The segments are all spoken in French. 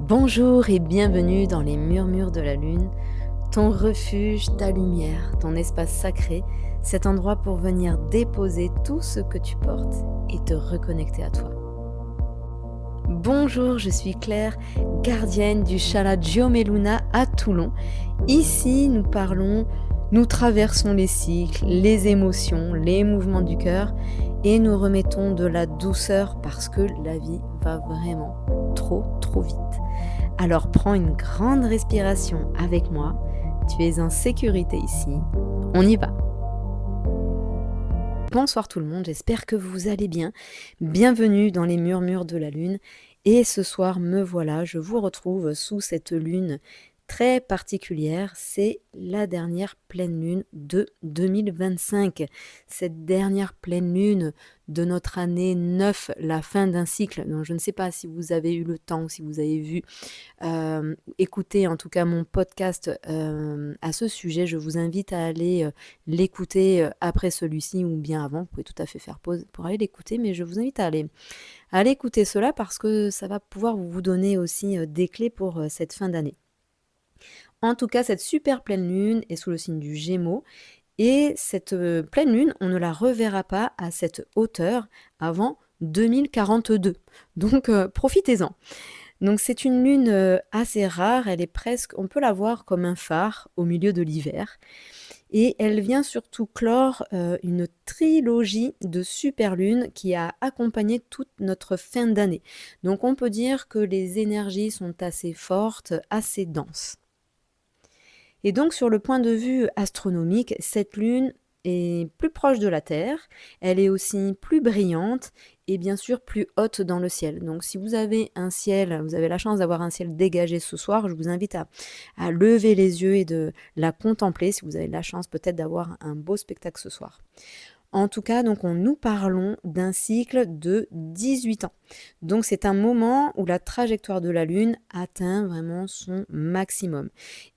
Bonjour et bienvenue dans les murmures de la lune, ton refuge, ta lumière, ton espace sacré, cet endroit pour venir déposer tout ce que tu portes et te reconnecter à toi. Bonjour, je suis Claire, gardienne du Shala Giomeluna à Toulon. Ici, nous traversons les cycles, les émotions, les mouvements du cœur et nous remettons de la douceur parce que la vie va vraiment trop vite. Alors prends une grande respiration avec moi, tu es en sécurité ici, on y va. Bonsoir tout le monde, j'espère que vous allez bien. Bienvenue dans les murmures de la lune. Et ce soir, me voilà, je vous retrouve sous cette lune très particulière. C'est la dernière pleine lune de 2025. Cette dernière pleine lune de notre année 9, la fin d'un cycle. Donc, je ne sais pas si vous avez eu le temps, si vous avez vu écouter en tout cas mon podcast à ce sujet. Je vous invite à aller l'écouter après celui-ci ou bien avant. Vous pouvez tout à fait faire pause pour aller l'écouter, mais je vous invite à aller écouter cela parce que ça va pouvoir vous donner aussi des clés pour cette fin d'année. En tout cas, cette super pleine lune est sous le signe du Gémeaux et cette pleine lune, on ne la reverra pas à cette hauteur avant 2042. Donc profitez-en. Donc c'est une lune assez rare, elle est presque, on peut la voir comme un phare au milieu de l'hiver. Et elle vient surtout clore une trilogie de super lunes qui a accompagné toute notre fin d'année. Donc on peut dire que les énergies sont assez fortes, assez denses. Et donc sur le point de vue astronomique, cette lune est plus proche de la Terre, elle est aussi plus brillante et bien sûr plus haute dans le ciel. Donc si vous avez un ciel, vous avez la chance d'avoir un ciel dégagé ce soir, je vous invite à lever les yeux et de la contempler si vous avez la chance peut-être d'avoir un beau spectacle ce soir. En tout cas, donc nous parlons d'un cycle de 18 ans. Donc c'est un moment où la trajectoire de la Lune atteint vraiment son maximum.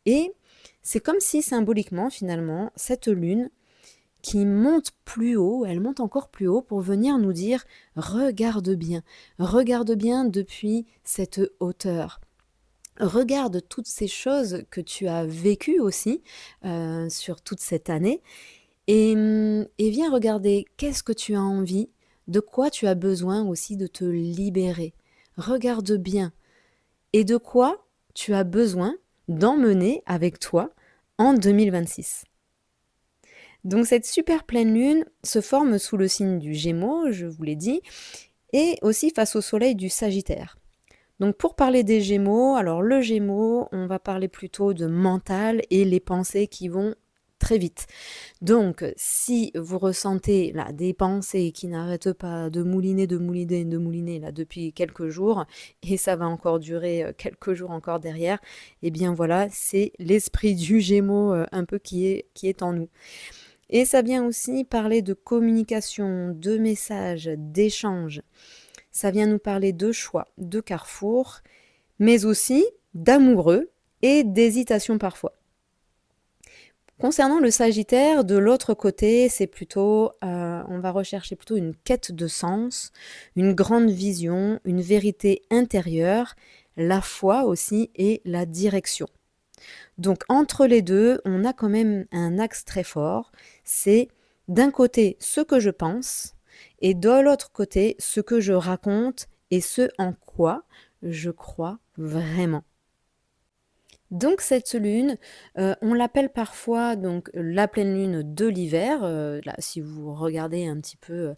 Et c'est comme si symboliquement, finalement, cette Lune qui monte plus haut, elle monte encore plus haut pour venir nous dire « regarde bien depuis cette hauteur ». Regarde toutes ces choses que tu as vécues aussi sur toute cette année et viens regarder qu'est-ce que tu as envie, de quoi tu as besoin aussi de te libérer. Regarde bien et de quoi tu as besoin d'emmener avec toi en 2026. Donc cette super pleine lune se forme sous le signe du Gémeaux, je vous l'ai dit, et aussi face au soleil du Sagittaire. Donc pour parler des Gémeaux, alors le Gémeaux, on va parler plutôt de mental et les pensées qui vont très vite. Donc si vous ressentez là des pensées qui n'arrêtent pas de mouliner là depuis quelques jours, et ça va encore durer quelques jours encore derrière, et bien voilà, c'est l'esprit du Gémeaux un peu qui est en nous. Et ça vient aussi parler de communication, de messages, d'échanges. Ça vient nous parler de choix, de carrefour, mais aussi d'amoureux et d'hésitation parfois. Concernant le Sagittaire, de l'autre côté, c'est plutôt, on va rechercher plutôt une quête de sens, une grande vision, une vérité intérieure, la foi aussi et la direction. Donc entre les deux, on a quand même un axe très fort, c'est d'un côté ce que je pense et de l'autre côté ce que je raconte et ce en quoi je crois vraiment. Donc cette lune, on l'appelle parfois donc la pleine lune de l'hiver. Là, si vous regardez un petit peu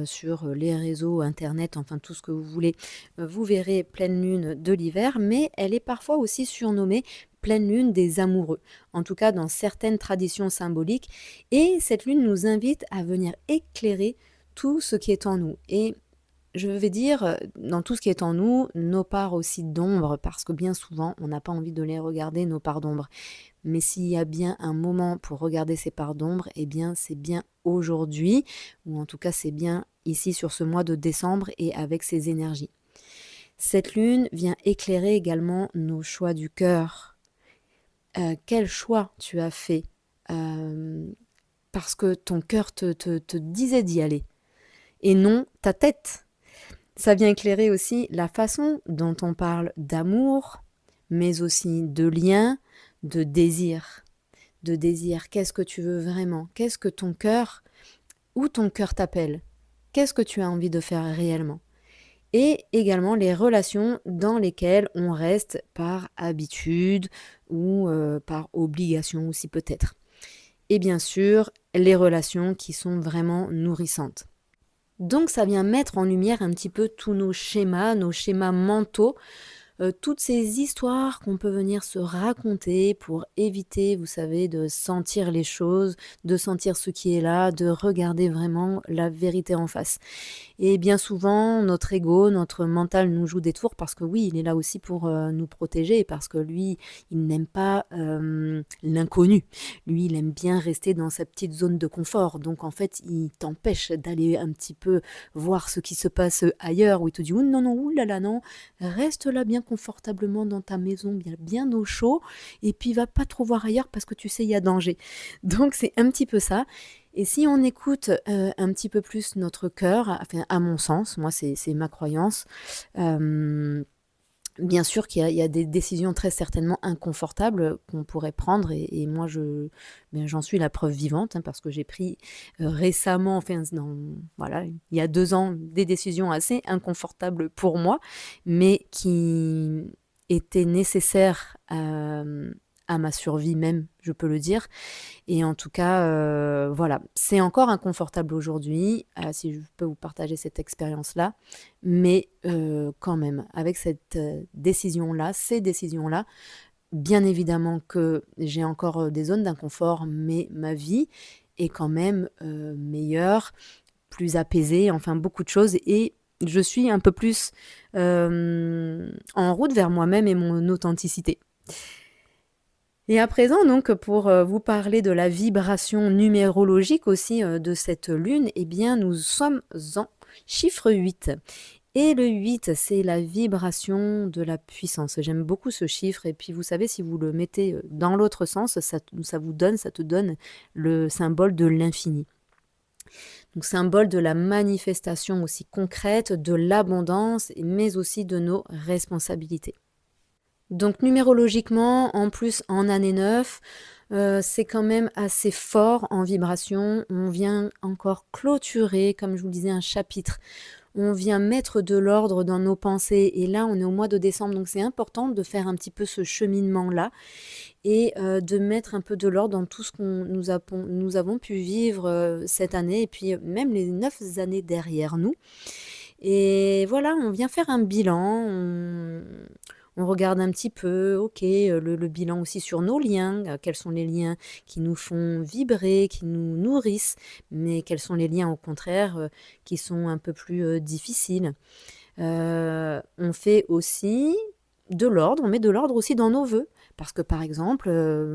sur les réseaux, internet, enfin tout ce que vous voulez, vous verrez pleine lune de l'hiver, mais elle est parfois aussi surnommée pleine lune des amoureux, en tout cas dans certaines traditions symboliques. Et cette lune nous invite à venir éclairer tout ce qui est en nous. Et je vais dire, dans tout ce qui est en nous, nos parts aussi d'ombre, parce que bien souvent, on n'a pas envie de les regarder, nos parts d'ombre. Mais s'il y a bien un moment pour regarder ces parts d'ombre, eh bien, c'est bien aujourd'hui, ou en tout cas, c'est bien ici sur ce mois de décembre et avec ces énergies. Cette lune vient éclairer également nos choix du cœur. Quel choix tu as fait parce que ton cœur te disait d'y aller, et non ta tête. Ça vient éclairer aussi la façon dont on parle d'amour, mais aussi de lien, de désir. De désir, qu'est-ce que tu veux vraiment? Qu'est-ce que ton cœur, où ton cœur t'appelle? Qu'est-ce que tu as envie de faire réellement? Et également les relations dans lesquelles on reste par habitude ou par obligation aussi peut-être. Et bien sûr, les relations qui sont vraiment nourrissantes. Donc ça vient mettre en lumière un petit peu tous nos schémas mentaux, toutes ces histoires qu'on peut venir se raconter pour éviter, vous savez, de sentir les choses, de sentir ce qui est là, de regarder vraiment la vérité en face. Et bien souvent, notre ego, notre mental nous joue des tours parce que oui, il est là aussi pour nous protéger, parce que lui, il n'aime pas l'inconnu. Lui, il aime bien rester dans sa petite zone de confort. Donc en fait, il t'empêche d'aller un petit peu voir ce qui se passe ailleurs, où il te dit, oh non, non, oulala, non, reste là bien confortablement dans ta maison, bien au chaud, et puis va pas trop voir ailleurs parce que tu sais, il y a danger. Donc c'est un petit peu ça. Et si on écoute un petit peu plus notre cœur, enfin, à mon sens, moi c'est ma croyance, bien sûr qu'il y a des décisions très certainement inconfortables qu'on pourrait prendre et moi j'en suis la preuve vivante, hein, parce que j'ai pris récemment, enfin voilà, il y a 2 ans, des décisions assez inconfortables pour moi, mais qui étaient nécessaires à ma survie même, je peux le dire. Et en tout cas, voilà, c'est encore inconfortable aujourd'hui, si je peux vous partager cette expérience-là, mais quand même, avec cette décision-là, ces décisions-là, bien évidemment que j'ai encore des zones d'inconfort, mais ma vie est quand même meilleure, plus apaisée, enfin beaucoup de choses, et je suis un peu plus en route vers moi-même et mon authenticité. Et à présent, donc, pour vous parler de la vibration numérologique aussi de cette lune, eh bien, nous sommes en chiffre 8. Et le 8, c'est la vibration de la puissance. J'aime beaucoup ce chiffre. Et puis, vous savez, si vous le mettez dans l'autre sens, ça te donne le symbole de l'infini. Donc, symbole de la manifestation aussi concrète, de l'abondance, mais aussi de nos responsabilités. Donc numérologiquement, en plus en année 9, c'est quand même assez fort en vibration. On vient encore clôturer, comme je vous le disais, un chapitre. On vient mettre de l'ordre dans nos pensées. Et là, on est au mois de décembre, donc c'est important de faire un petit peu ce cheminement-là et de mettre un peu de l'ordre dans tout ce que nous avons pu vivre cette année et puis même les 9 années derrière nous. Et voilà, on vient faire un bilan, on regarde un petit peu, OK, le bilan aussi sur nos liens, quels sont les liens qui nous font vibrer, qui nous nourrissent, mais quels sont les liens au contraire qui sont un peu plus difficiles. On fait aussi de l'ordre, on met de l'ordre aussi dans nos vœux. Parce que par exemple,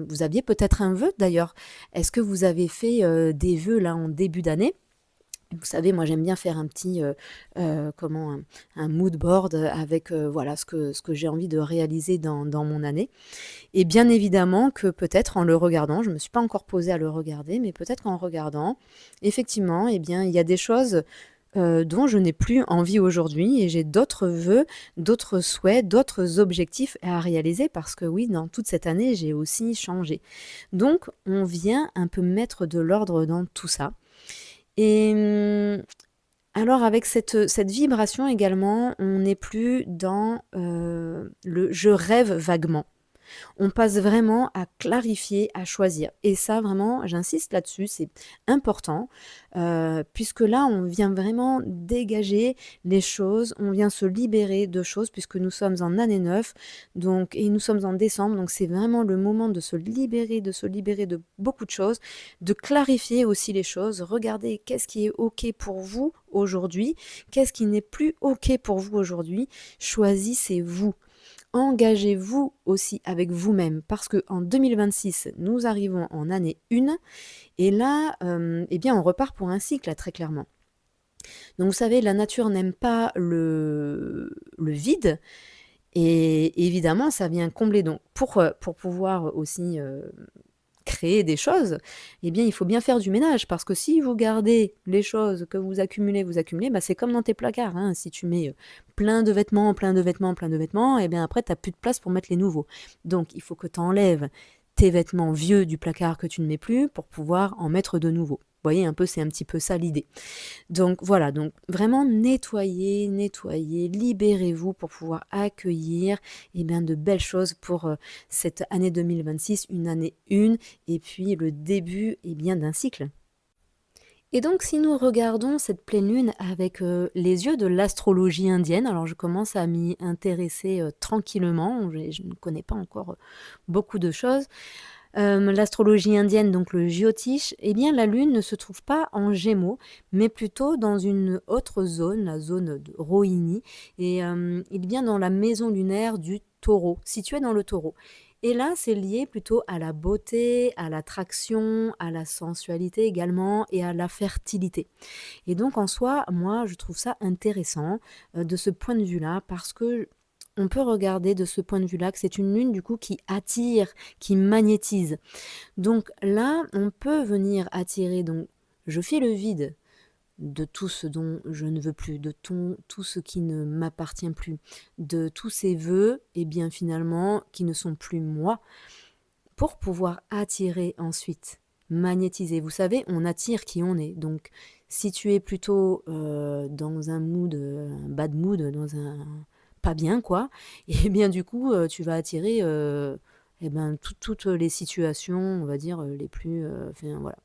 vous aviez peut-être un vœu d'ailleurs. Est-ce que vous avez fait des vœux là en début d'année? Vous savez, moi j'aime bien faire un petit un mood board avec voilà ce que j'ai envie de réaliser dans mon année. Et bien évidemment que peut-être en le regardant, je ne me suis pas encore posée à le regarder, mais peut-être qu'en regardant, effectivement, eh bien, il y a des choses dont je n'ai plus envie aujourd'hui et j'ai d'autres vœux, d'autres souhaits, d'autres objectifs à réaliser parce que oui, dans toute cette année, j'ai aussi changé. Donc, on vient un peu mettre de l'ordre dans tout ça. Et alors avec cette vibration également, on n'est plus dans le je rêve vaguement. On passe vraiment à clarifier, à choisir. Et ça, vraiment, j'insiste là-dessus, c'est important, puisque là, on vient vraiment dégager les choses, on vient se libérer de choses, puisque nous sommes en année 9, donc, et nous sommes en décembre, donc c'est vraiment le moment de se libérer de beaucoup de choses, de clarifier aussi les choses, regardez qu'est-ce qui est OK pour vous aujourd'hui, qu'est-ce qui n'est plus OK pour vous aujourd'hui, choisissez-vous. Engagez-vous aussi avec vous-même parce qu'en 2026, nous arrivons en année 1 et là, eh bien, on repart pour un cycle, très clairement. Donc, vous savez, la nature n'aime pas le vide et évidemment, ça vient combler. Donc, pour pouvoir aussi créer des choses, eh bien, il faut bien faire du ménage parce que si vous gardez les choses que vous accumulez, bah, c'est comme dans tes placards, hein. Si tu mets plein de vêtements, plein de vêtements, plein de vêtements, eh bien après, tu n'as plus de place pour mettre les nouveaux. Donc, il faut que tu enlèves tes vêtements vieux du placard que tu ne mets plus pour pouvoir en mettre de nouveaux. Vous voyez un peu, c'est un petit peu ça l'idée. Donc voilà, donc vraiment nettoyez, nettoyez, libérez-vous pour pouvoir accueillir de belles choses pour cette année 2026, une année 1, et puis le début d'un cycle. Et donc, si nous regardons cette pleine lune avec les yeux de l'astrologie indienne, alors je commence à m'y intéresser tranquillement, je ne connais pas encore beaucoup de choses. L'astrologie indienne, donc le Jyotish, eh bien la lune ne se trouve pas en Gémeaux, mais plutôt dans une autre zone, la zone de Rohini, et il est bien dans la maison lunaire du Taureau, située dans le Taureau. Et là, c'est lié plutôt à la beauté, à l'attraction, à la sensualité également et à la fertilité. Et donc en soi, moi, je trouve ça intéressant de ce point de vue-là parce que on peut regarder de ce point de vue-là que c'est une lune du coup qui attire, qui magnétise. Donc là, on peut venir attirer, donc je fais le vide de tout ce dont je ne veux plus, de tout ce qui ne m'appartient plus, de tous ces vœux, et bien finalement, qui ne sont plus moi, pour pouvoir attirer ensuite, magnétiser. Vous savez, on attire qui on est. Donc, si tu es plutôt dans un mood, un bad mood, dans un pas bien, quoi, et bien du coup, tu vas attirer toutes les situations, on va dire, les plus... voilà,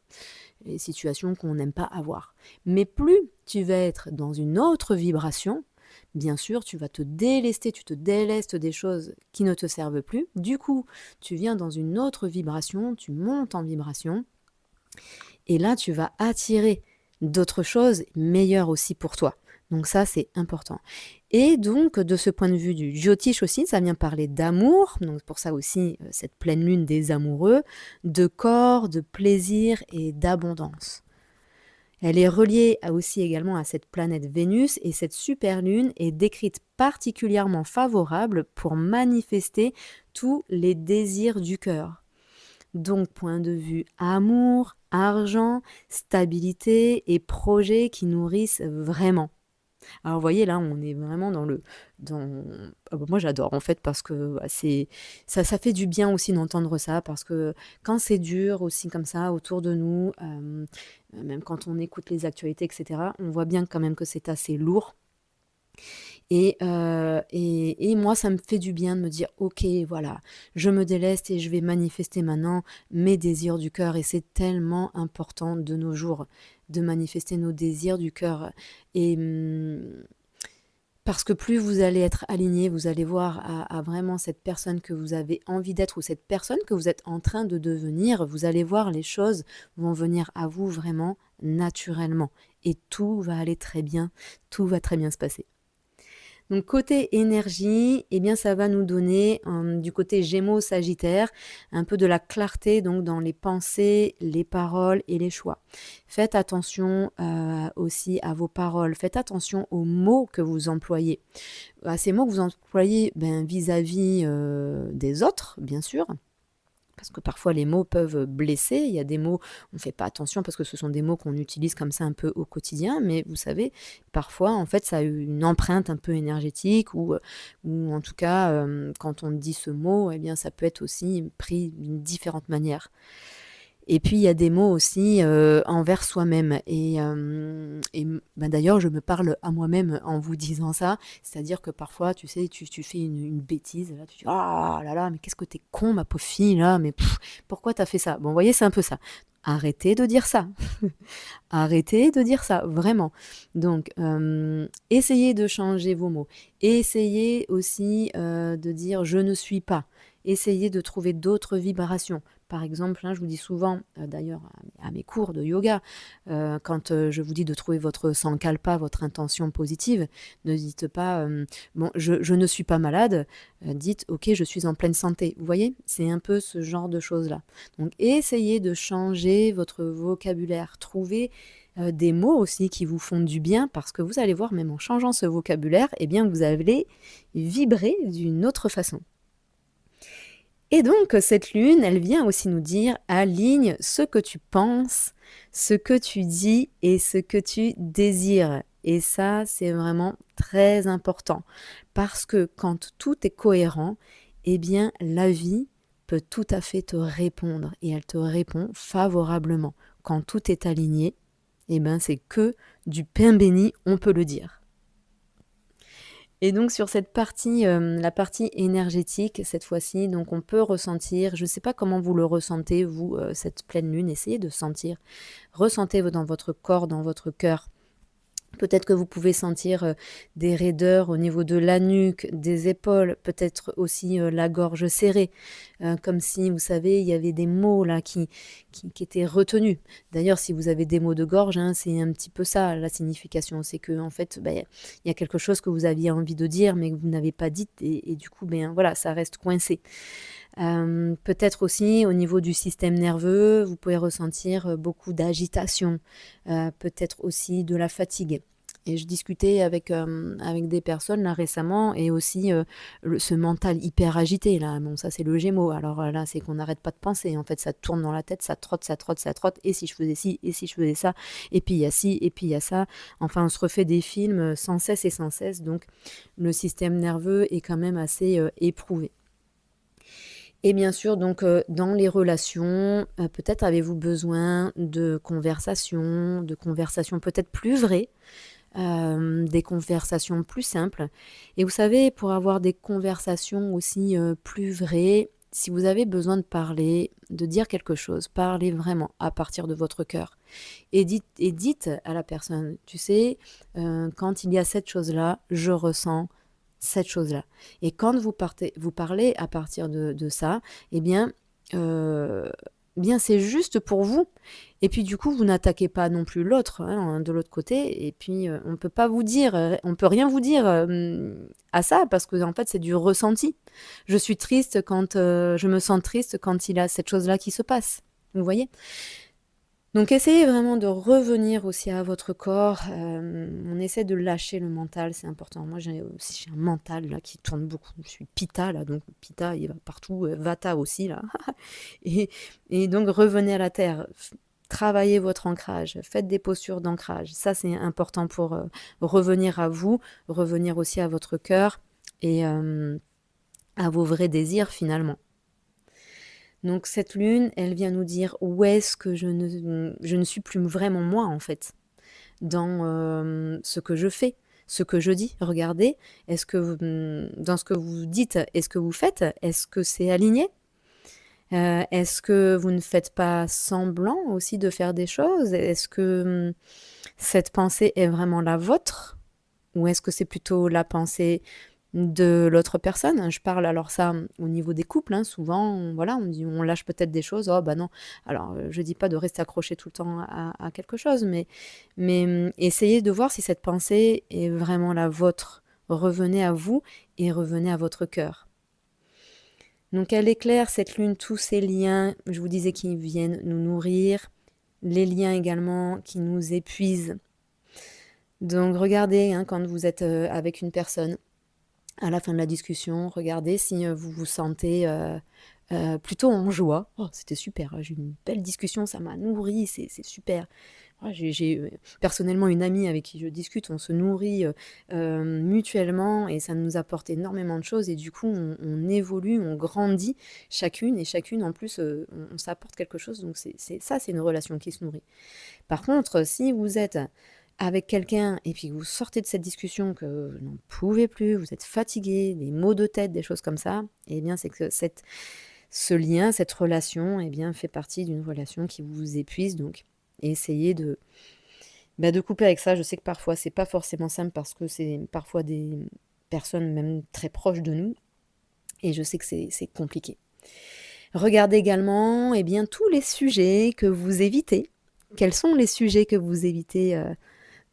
les situations qu'on n'aime pas avoir. Mais plus tu vas être dans une autre vibration, bien sûr, tu vas te délester, tu te délestes des choses qui ne te servent plus. Du coup, tu viens dans une autre vibration, tu montes en vibration, et là, tu vas attirer d'autres choses meilleures aussi pour toi. Donc ça, c'est important. Et donc, de ce point de vue du Jyotish aussi, ça vient parler d'amour, donc pour ça aussi, cette pleine lune des amoureux, de corps, de plaisir et d'abondance. Elle est reliée aussi également à cette planète Vénus et cette super lune est décrite particulièrement favorable pour manifester tous les désirs du cœur. Donc, point de vue amour, argent, stabilité et projets qui nourrissent vraiment. Alors, vous voyez, là, on est vraiment moi, j'adore, en fait, parce que ça fait du bien aussi d'entendre ça, parce que quand c'est dur aussi comme ça autour de nous, même quand on écoute les actualités, etc., on voit bien quand même que c'est assez lourd. Et moi, ça me fait du bien de me dire, ok, voilà, je me déleste et je vais manifester maintenant mes désirs du cœur. Et c'est tellement important de nos jours de manifester nos désirs du cœur. Et parce que plus vous allez être aligné, vous allez voir à vraiment cette personne que vous avez envie d'être ou cette personne que vous êtes en train de devenir, vous allez voir les choses vont venir à vous vraiment naturellement. Et tout va aller très bien, tout va très bien se passer. Donc côté énergie, eh bien ça va nous donner du côté Gémeaux-Sagittaire un peu de la clarté donc dans les pensées, les paroles et les choix. Faites attention aussi à vos paroles, faites attention aux mots que vous employez. À ces mots que vous employez vis-à-vis des autres, bien sûr. Parce que parfois les mots peuvent blesser, il y a des mots, on ne fait pas attention parce que ce sont des mots qu'on utilise comme ça un peu au quotidien, mais vous savez, parfois en fait ça a une empreinte un peu énergétique ou en tout cas quand on dit ce mot, eh bien ça peut être aussi pris d'une différente manière. Et puis il y a des mots aussi envers soi-même. Et d'ailleurs, je me parle à moi-même en vous disant ça. C'est-à-dire que parfois, tu sais, tu fais une bêtise. Là, tu dis, ah là là, mais qu'est-ce que t'es con, ma pauvre fille, là. Mais pourquoi t'as fait ça? Bon, vous voyez, c'est un peu ça. Arrêtez de dire ça. Arrêtez de dire ça, vraiment. Donc, essayez de changer vos mots. Essayez aussi de dire je ne suis pas. Essayez de trouver d'autres vibrations. Par exemple, je vous dis souvent, d'ailleurs à mes cours de yoga, quand je vous dis de trouver votre sankalpa, votre intention positive, ne dites pas bon, je ne suis pas malade, dites ok, je suis en pleine santé. Vous voyez, c'est un peu ce genre de choses-là. Donc essayez de changer votre vocabulaire, trouvez des mots aussi qui vous font du bien, parce que vous allez voir, même en changeant ce vocabulaire, eh bien vous allez vibrer d'une autre façon. Et donc, cette lune, elle vient aussi nous dire: aligne ce que tu penses, ce que tu dis et ce que tu désires. Et ça, c'est vraiment très important parce que quand tout est cohérent, eh bien, la vie peut tout à fait te répondre et elle te répond favorablement. Quand tout est aligné, eh ben, c'est que du pain béni, on peut le dire. Et donc sur cette partie, la partie énergétique, cette fois-ci, donc on peut ressentir, je ne sais pas comment vous le ressentez vous, cette pleine lune, essayez de sentir. Ressentez dans votre corps, dans votre cœur. Peut-être que vous pouvez sentir, des raideurs au niveau de la nuque, des épaules, peut-être aussi, la gorge serrée, comme si, vous savez, il y avait des mots là qui étaient retenus. D'ailleurs, si vous avez des maux de gorge, hein, c'est un petit peu ça la signification. C'est qu'en fait, il y a quelque chose que vous aviez envie de dire, mais que vous n'avez pas dit et du coup, voilà, ça reste coincé. Peut-être aussi au niveau du système nerveux, vous pouvez ressentir beaucoup d'agitation, peut-être aussi de la fatigue. Et je discutais avec des personnes là récemment et aussi ce mental hyper agité là. Bon, ça c'est le Gémeaux. Alors là, c'est qu'on n'arrête pas de penser. En fait, ça tourne dans la tête, ça trotte, ça trotte, ça trotte. Et si je faisais ci, et si je faisais ça, et puis il y a ci, et puis il y a ça. Enfin, on se refait des films sans cesse et sans cesse. Donc, le système nerveux est quand même assez éprouvé. Et bien sûr, donc, dans les relations, peut-être avez-vous besoin de conversations peut-être plus vraies, des conversations plus simples. Et vous savez, pour avoir des conversations aussi plus vraies, si vous avez besoin de parler, de dire quelque chose, parlez vraiment à partir de votre cœur. Et dites à la personne, tu sais, quand il y a cette chose-là, je ressens cette chose-là. Et quand vous parlez à partir de ça, eh euh, bien c'est juste pour vous. Et puis du coup, vous n'attaquez pas non plus l'autre, hein, de l'autre côté. Et puis on peut pas vous dire, on peut rien vous dire à ça parce que en fait c'est du ressenti. Je suis triste quand je me sens triste quand il y a cette chose-là qui se passe. Vous voyez? Donc essayez vraiment de revenir aussi à votre corps. On essaie de lâcher le mental, c'est important. Moi j'ai un mental là qui tourne beaucoup. Je suis Pitta là, donc Pitta il va partout, Vata aussi là. Et, et donc revenez à la terre. Travaillez votre ancrage, faites des postures d'ancrage. Ça c'est important pour revenir à vous, revenir aussi à votre cœur et à vos vrais désirs finalement. Donc cette lune, elle vient nous dire où est-ce que je ne suis plus vraiment moi en fait, dans ce que je fais, ce que je dis. Regardez, est-ce que dans ce que vous dites, est-ce que vous faites, est-ce que c'est aligné? Est-ce que vous ne faites pas semblant aussi de faire des choses? Est-ce que cette pensée est vraiment la vôtre? Ou est-ce que c'est plutôt la pensée de l'autre personne? Je parle alors ça au niveau des couples, hein, souvent, voilà, on lâche peut-être des choses. Oh bah non. Alors, je dis pas de rester accroché tout le temps à quelque chose, mais essayez de voir si cette pensée est vraiment la vôtre. Revenez à vous et revenez à votre cœur. Donc elle éclaire cette lune tous ces liens, je vous disais, qui viennent nous nourrir, les liens également qui nous épuisent. Donc regardez, hein, quand vous êtes avec une personne, à la fin de la discussion, regardez si vous vous sentez plutôt en joie. Oh, c'était super, j'ai eu une belle discussion, ça m'a nourri, c'est super. J'ai personnellement une amie avec qui je discute, on se nourrit mutuellement et ça nous apporte énormément de choses et du coup on évolue, on grandit chacune et chacune en plus on s'apporte quelque chose, donc c'est une relation qui se nourrit. Par contre, si vous êtes avec quelqu'un et puis que vous sortez de cette discussion, que vous n'en pouvez plus, vous êtes fatigué, des maux de tête, des choses comme ça, eh bien c'est que ce lien, cette relation, eh bien fait partie d'une relation qui vous épuise, donc essayez de couper avec ça. Je sais que parfois c'est pas forcément simple parce que c'est parfois des personnes même très proches de nous et je sais que c'est compliqué. Regardez également eh bien, tous les sujets que vous évitez. Quels sont les sujets que vous évitez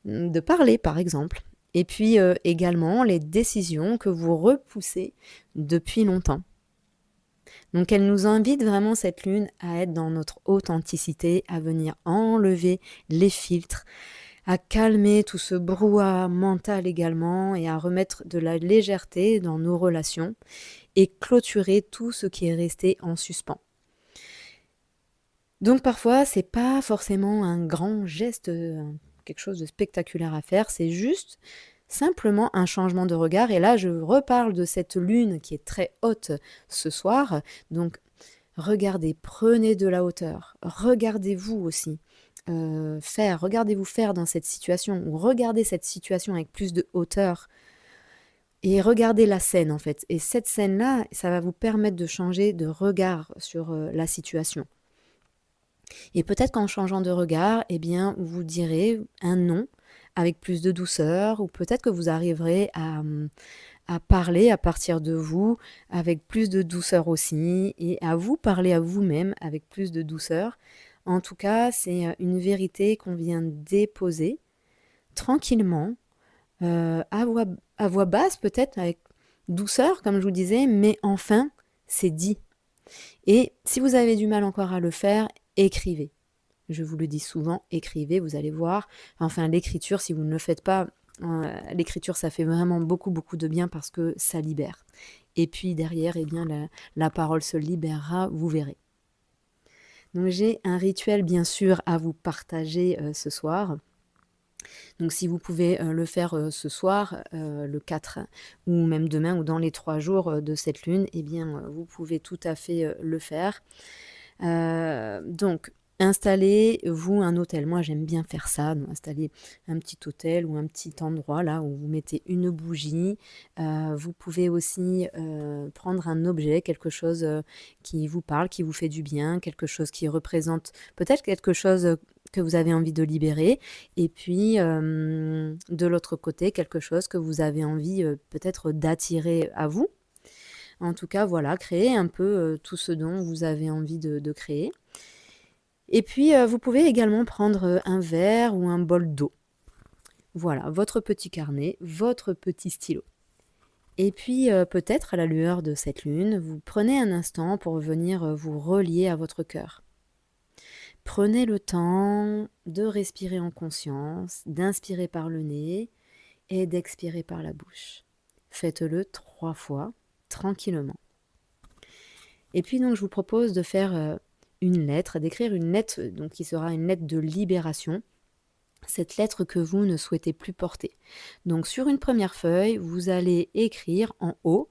de parler, par exemple? Et puis également les décisions que vous repoussez depuis longtemps. Donc elle nous invite vraiment, cette lune, à être dans notre authenticité, à venir enlever les filtres, à calmer tout ce brouhaha mental également et à remettre de la légèreté dans nos relations et clôturer tout ce qui est resté en suspens. Donc parfois, c'est pas forcément un grand geste, quelque chose de spectaculaire à faire, c'est juste simplement un changement de regard. Et là, je reparle de cette lune qui est très haute ce soir. Donc regardez, prenez de la hauteur, regardez-vous aussi. Regardez-vous faire dans cette situation, ou regardez cette situation avec plus de hauteur, et regardez la scène en fait. Et cette scène-là, ça va vous permettre de changer de regard sur la situation. Et peut-être qu'en changeant de regard, eh bien, vous direz un non avec plus de douceur, ou peut-être que vous arriverez à parler à partir de vous avec plus de douceur aussi, et à vous parler à vous-même avec plus de douceur. En tout cas, c'est une vérité qu'on vient déposer tranquillement, à voix basse peut-être, avec douceur, comme je vous disais, mais enfin, c'est dit. Et si vous avez du mal encore à le faire, écrivez. Je vous le dis souvent, écrivez, vous allez voir. Enfin, l'écriture, si vous ne le faites pas, l'écriture, ça fait vraiment beaucoup, beaucoup de bien parce que ça libère. Et puis derrière, eh bien, la parole se libérera, vous verrez. Donc j'ai un rituel, bien sûr, à vous partager ce soir. Donc si vous pouvez le faire ce soir, le 4, ou même demain, ou dans les 3 jours de cette lune, eh bien, vous pouvez tout à fait le faire. Donc, installez-vous un hôtel. Moi, j'aime bien faire ça. Donc, installez un petit hôtel ou un petit endroit là où vous mettez une bougie. Vous pouvez aussi prendre un objet, quelque chose qui vous parle, qui vous fait du bien, quelque chose qui représente peut-être quelque chose que vous avez envie de libérer. Et puis, de l'autre côté, quelque chose que vous avez envie peut-être d'attirer à vous. En tout cas, voilà, créez un peu tout ce dont vous avez envie de créer. Et puis, vous pouvez également prendre un verre ou un bol d'eau. Voilà, votre petit carnet, votre petit stylo. Et puis, peut-être à la lueur de cette lune, vous prenez un instant pour venir vous relier à votre cœur. Prenez le temps de respirer en conscience, d'inspirer par le nez et d'expirer par la bouche. Faites-le 3 fois, tranquillement. Et puis donc je vous propose de faire une lettre, d'écrire une lettre donc qui sera une lettre de libération, cette lettre que vous ne souhaitez plus porter. Donc sur une première feuille, vous allez écrire en haut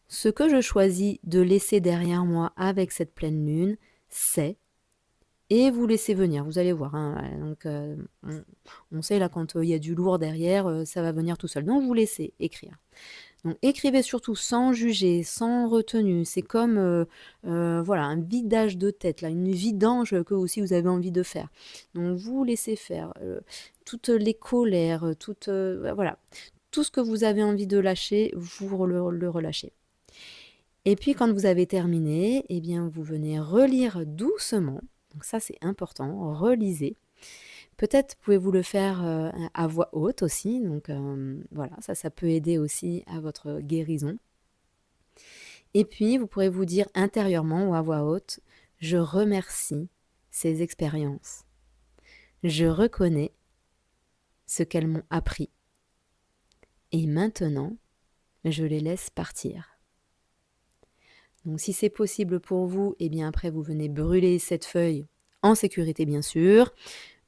ce que je choisis de laisser derrière moi avec cette pleine lune, c'est, et vous laissez venir, vous allez voir. Donc on sait là quand il y a du lourd derrière, ça va venir tout seul. Donc vous laissez écrire. Donc écrivez surtout sans juger, sans retenue. C'est comme voilà, un vidage de tête, là, une vidange que aussi vous avez envie de faire. Donc vous laissez faire toutes les colères, voilà, tout ce que vous avez envie de lâcher, vous le relâchez. Et puis quand vous avez terminé, eh bien vous venez relire doucement. Donc ça c'est important, relisez. Peut-être pouvez-vous le faire à voix haute aussi, donc voilà, ça peut aider aussi à votre guérison. Et puis, vous pourrez vous dire intérieurement ou à voix haute, je remercie ces expériences. Je reconnais ce qu'elles m'ont appris. Et maintenant, je les laisse partir. Donc si c'est possible pour vous, eh bien après vous venez brûler cette feuille en sécurité bien sûr,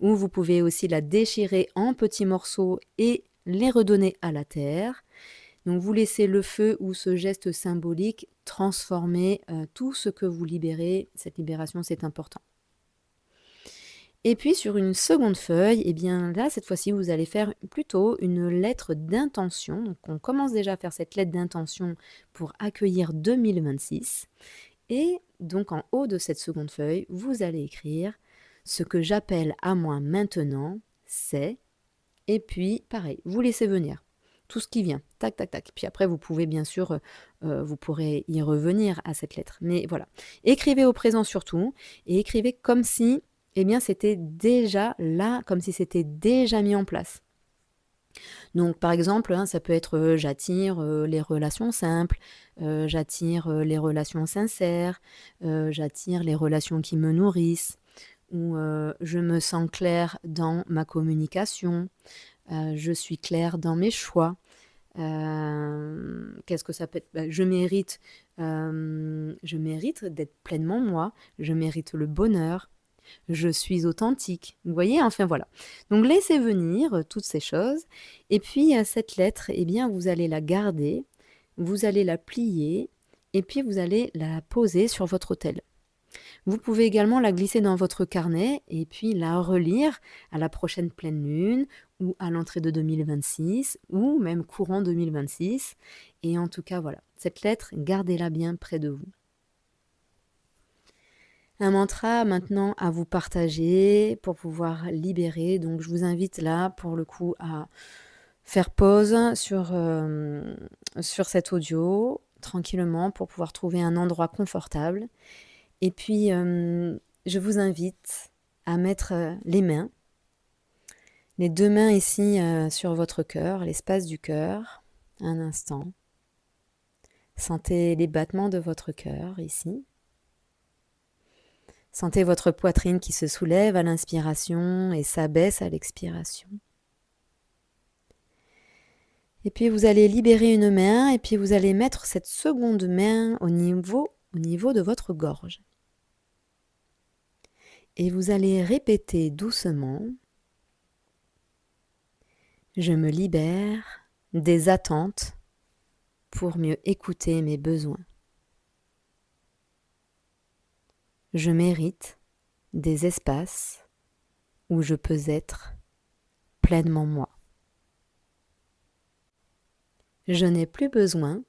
ou vous pouvez aussi la déchirer en petits morceaux et les redonner à la terre. Donc vous laissez le feu ou ce geste symbolique transformer tout ce que vous libérez. Cette libération, c'est important. Et puis sur une seconde feuille, eh bien là, cette fois-ci, vous allez faire plutôt une lettre d'intention. Donc on commence déjà à faire cette lettre d'intention pour accueillir 2026. Et donc en haut de cette seconde feuille, vous allez écrire « Ce que j'appelle à moi maintenant, c'est… » Et puis pareil, vous laissez venir tout ce qui vient, tac, tac, tac. Puis après, vous pouvez bien sûr, vous pourrez y revenir à cette lettre. Mais voilà, écrivez au présent surtout, et écrivez comme si, eh bien, c'était déjà là, comme si c'était déjà mis en place. Donc par exemple, ça peut être j'attire les relations simples, j'attire les relations sincères, j'attire les relations qui me nourrissent, où je me sens claire dans ma communication, je suis claire dans mes choix. Qu'est-ce que ça peut être? Bah, je mérite d'être pleinement moi, je mérite le bonheur, je suis authentique. Vous voyez? Enfin voilà. Donc laissez venir toutes ces choses et puis cette lettre, eh bien, vous allez la garder, vous allez la plier et puis vous allez la poser sur votre autel. Vous pouvez également la glisser dans votre carnet et puis la relire à la prochaine pleine lune ou à l'entrée de 2026 ou même courant 2026. Et en tout cas, voilà, cette lettre, gardez-la bien près de vous. Un mantra maintenant à vous partager pour pouvoir libérer. Donc je vous invite là pour le coup à faire pause sur cet audio tranquillement pour pouvoir trouver un endroit confortable. Et puis je vous invite à mettre les deux mains ici sur votre cœur, l'espace du cœur, un instant. Sentez les battements de votre cœur ici. Sentez votre poitrine qui se soulève à l'inspiration et s'abaisse à l'expiration. Et puis vous allez libérer une main et puis vous allez mettre cette seconde main au niveau de votre gorge. Et vous allez répéter doucement « Je me libère des attentes pour mieux écouter mes besoins. Je mérite des espaces où je peux être pleinement moi. Je n'ai plus besoin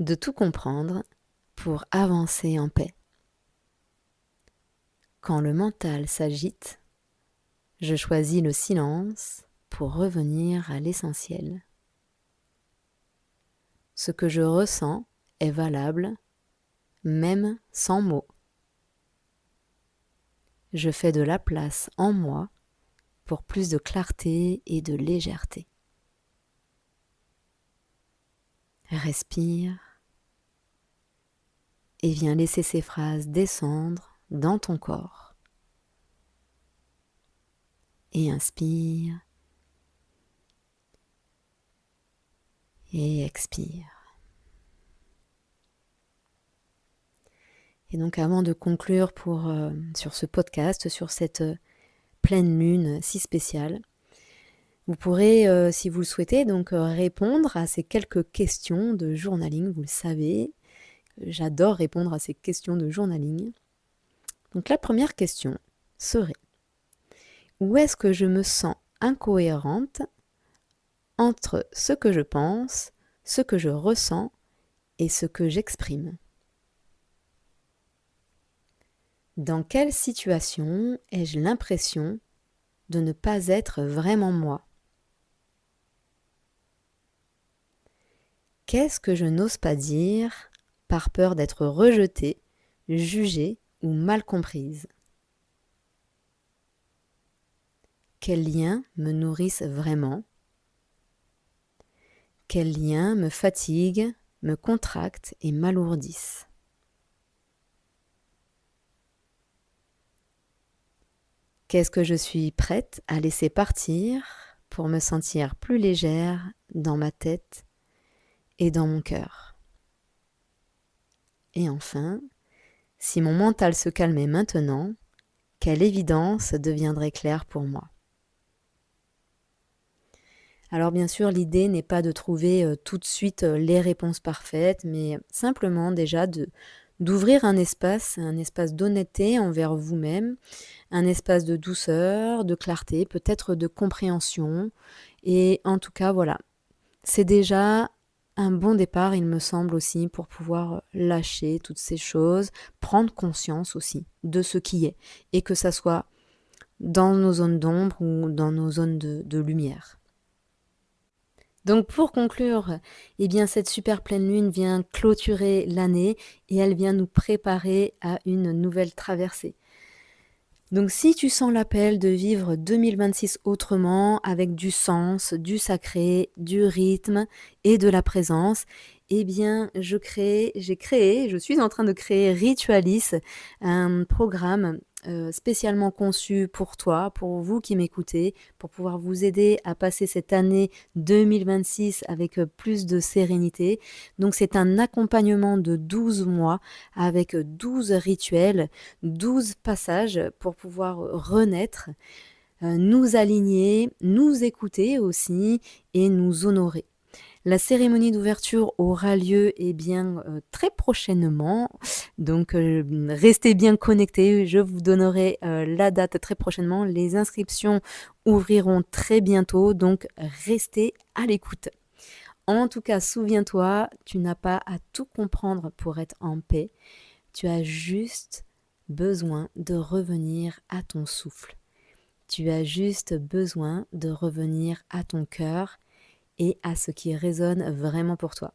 de tout comprendre pour avancer en paix. Quand le mental s'agite, je choisis le silence pour revenir à l'essentiel. Ce que je ressens est valable, même sans mots. Je fais de la place en moi pour plus de clarté et de légèreté. Respire et viens laisser ces phrases descendre dans ton corps. Et inspire et expire. Et donc avant de conclure sur ce podcast, sur cette pleine lune si spéciale, vous pourrez, si vous le souhaitez, donc répondre à ces quelques questions de journaling. Vous le savez, j'adore répondre à ces questions de journaling. Donc la première question serait: où est-ce que je me sens incohérente entre ce que je pense, ce que je ressens et ce que j'exprime? Dans quelle situation ai-je l'impression de ne pas être vraiment moi? Qu'est-ce que je n'ose pas dire par peur d'être rejetée, jugée ou mal comprise? Quels liens me nourrissent vraiment? Quels liens me fatiguent, me contractent et m'alourdissent? Qu'est-ce que je suis prête à laisser partir pour me sentir plus légère dans ma tête et dans mon cœur? Et enfin, si mon mental se calmait maintenant, quelle évidence deviendrait claire pour moi? Alors bien sûr, l'idée n'est pas de trouver tout de suite les réponses parfaites, mais simplement déjà d'ouvrir un espace d'honnêteté envers vous-même, un espace de douceur, de clarté, peut-être de compréhension. Et en tout cas, voilà, c'est déjà un bon départ, il me semble aussi, pour pouvoir lâcher toutes ces choses, prendre conscience aussi de ce qui est, et que ça soit dans nos zones d'ombre ou dans nos zones de lumière. Donc pour conclure, eh bien cette super pleine lune vient clôturer l'année et elle vient nous préparer à une nouvelle traversée. Donc si tu sens l'appel de vivre 2026 autrement, avec du sens, du sacré, du rythme et de la présence, eh bien je suis en train de créer Ritualis, un programme spécialement conçu pour toi, pour vous qui m'écoutez, pour pouvoir vous aider à passer cette année 2026 avec, plus de sérénité. Donc c'est un accompagnement de 12 mois avec, 12 rituels, 12 passages pour pouvoir, renaître, nous aligner, nous écouter aussi et nous honorer. La cérémonie d'ouverture aura lieu, eh bien, très prochainement, donc restez bien connectés. Je vous donnerai, la date très prochainement. Les inscriptions ouvriront très bientôt, donc restez à l'écoute. En tout cas, souviens-toi, tu n'as pas à tout comprendre pour être en paix. Tu as juste besoin de revenir à ton souffle. Tu as juste besoin de revenir à ton cœur et à ce qui résonne vraiment pour toi.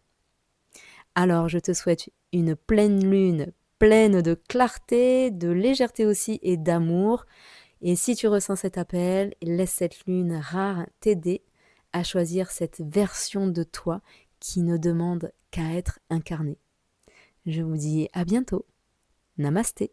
Alors, je te souhaite une pleine lune, pleine de clarté, de légèreté aussi et d'amour. Et si tu ressens cet appel, laisse cette lune rare t'aider à choisir cette version de toi qui ne demande qu'à être incarnée. Je vous dis à bientôt. Namasté.